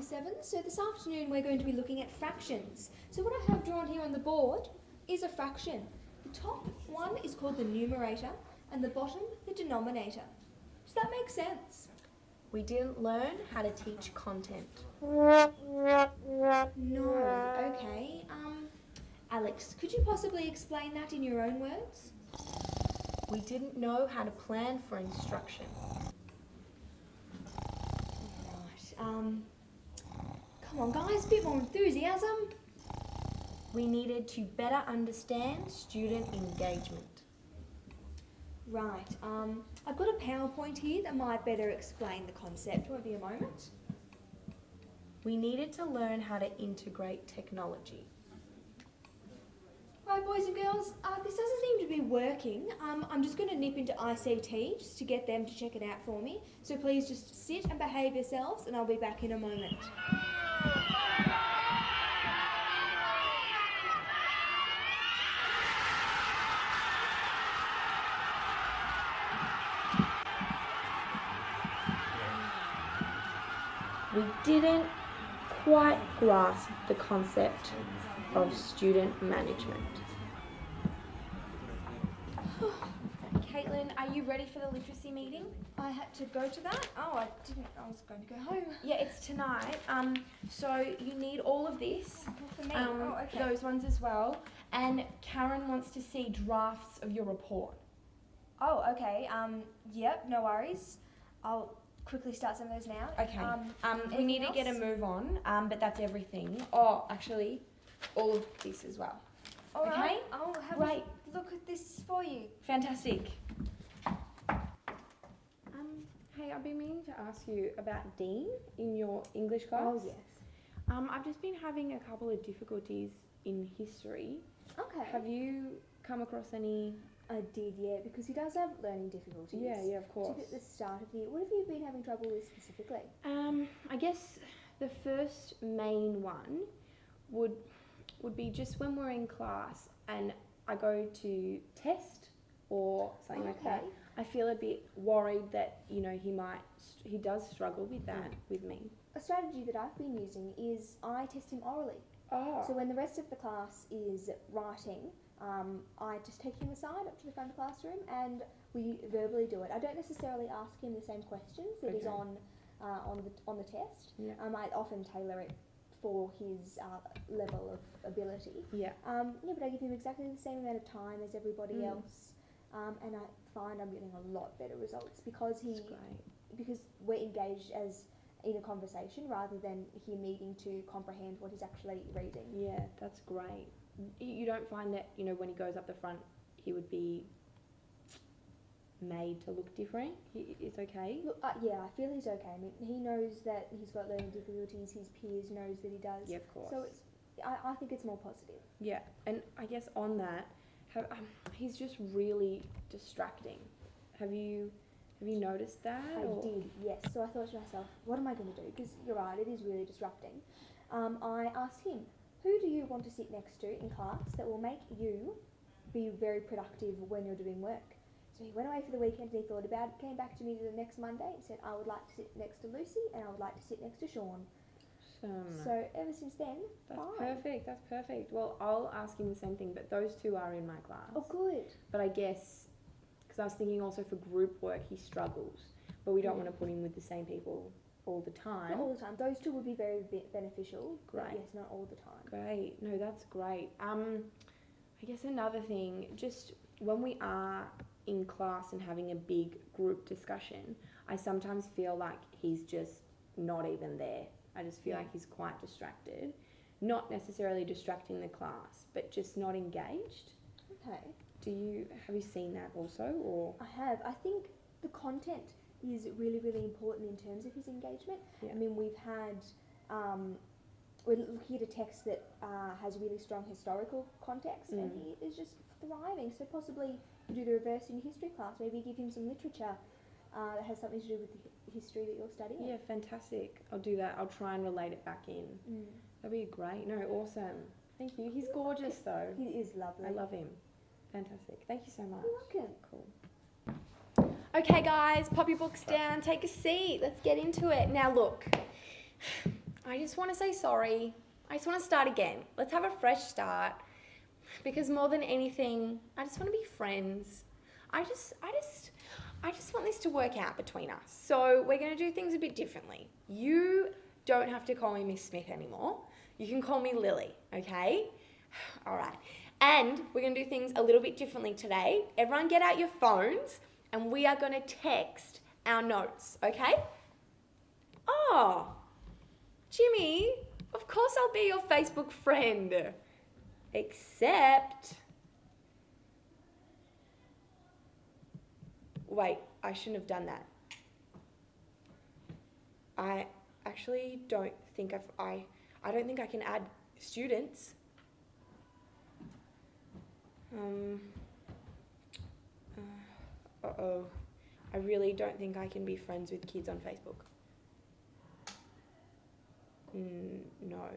Year 7. So this afternoon we're going to be looking at fractions. So what I have drawn here on the board is a fraction. The top one is called the numerator and the bottom the denominator. Does that make sense? We didn't learn how to teach content. No. Okay. Alex, could you possibly explain that in your own words? We didn't know how to plan for instruction. Right. Come on guys, a bit more enthusiasm. We needed to better understand student engagement. Right. I've got a PowerPoint here that might better explain the concept. Won't be a moment. We needed to learn how to integrate technology. Right, boys and girls, this doesn't seem to be working. I'm just going to nip into ICT just to get them to check it out for me. So please just sit and behave yourselves and I'll be back in a moment. We didn't quite grasp the concept of student management. Caitlin, are you ready for the literacy meeting? I had to go to that? Oh, I didn't. I was going to go home. Yeah, it's tonight. So you need all of this. For me? Okay. Those ones as well. And Karen wants to see drafts of your report. Oh, okay. Yep, no worries. I'll quickly start some of those now. Okay. We need to get a move on, but that's everything. Oh, actually, all of this as well. All okay? Right. I'll have Great. a look at this for you. Fantastic. Hey, I've been meaning to ask you about Dean in your English class. Oh, yes. I've just been having a couple of difficulties in history. Okay. Have you come across any? I did, yeah, because he does have learning difficulties. Yeah, of course. At the start of the year. What have you been having trouble with specifically? I guess the first main one would be just when we're in class and I go to test or something like that. I feel a bit worried that, he does struggle with that with me. A strategy that I've been using is I test him orally. Oh. So when the rest of the class is writing, I just take him aside up to the front of the classroom and we verbally do it. I don't necessarily ask him the same questions that is on the test. Yeah. I often tailor it for his level of ability. Yeah. But I give him exactly the same amount of time as everybody else, and I find I'm getting a lot better results because we're engaged as in a conversation rather than him needing to comprehend what he's actually reading. Yeah, that's great. You don't find that, when he goes up the front, he would be made to look different? It's okay? Look, yeah, I feel he's okay. I mean, he knows that he's got learning difficulties, his peers knows that he does. Yeah, of course. So I think it's more positive. Yeah, and I guess on that, he's just really distracting. Have you noticed that? I did, yes. So I thought to myself, what am I going to do? Because you're right, it is really disrupting. I asked him, who do you want to sit next to in class that will make you be very productive when you're doing work? So he went away for the weekend and he thought about it, came back to me the next Monday and said, I would like to sit next to Lucy and I would like to sit next to Sean. So ever since then, That's perfect. Well, I'll ask him the same thing, but those two are in my class. Oh, good. But I guess, because I was thinking also for group work he struggles, but we don't want to put him with the same people all the time. Not all the time. Those two would be very beneficial. Great. But yes, not all the time. Great. No, that's great. I guess another thing, just when we are in class and having a big group discussion, I sometimes feel like he's just not even there. I just feel like he's quite distracted. Not necessarily distracting the class, but just not engaged. Okay. Have you seen that also, or? I have. I think the content is really, really important in terms of his engagement. Yeah. I mean, we've had, we're looking at a text that has really strong historical context and he is just thriving. So possibly you do the reverse in your history class. Maybe give him some literature that has something to do with the history that you're studying. Yeah, fantastic. I'll do that. I'll try and relate it back in. That'd be great. No, awesome. Thank you. He's gorgeous though. He is lovely. I love him. Fantastic. Thank you so much. You're welcome. Cool. Okay guys, pop your books down, take a seat. Let's get into it. Now look, I just want to say sorry. I just want to start again. Let's have a fresh start. Because more than anything, I just want to be friends. I just want this to work out between us. So we're going to do things a bit differently. You don't have to call me Miss Smith anymore. You can call me Lily, okay? All right. And we're going to do things a little bit differently today. Everyone get out your phones and we are going to text our notes, okay? Oh, Jimmy, of course I'll be your Facebook friend. Except... Wait, I shouldn't have done that. I actually don't think I don't think I can add students. Uh-oh. I really don't think I can be friends with kids on Facebook. No.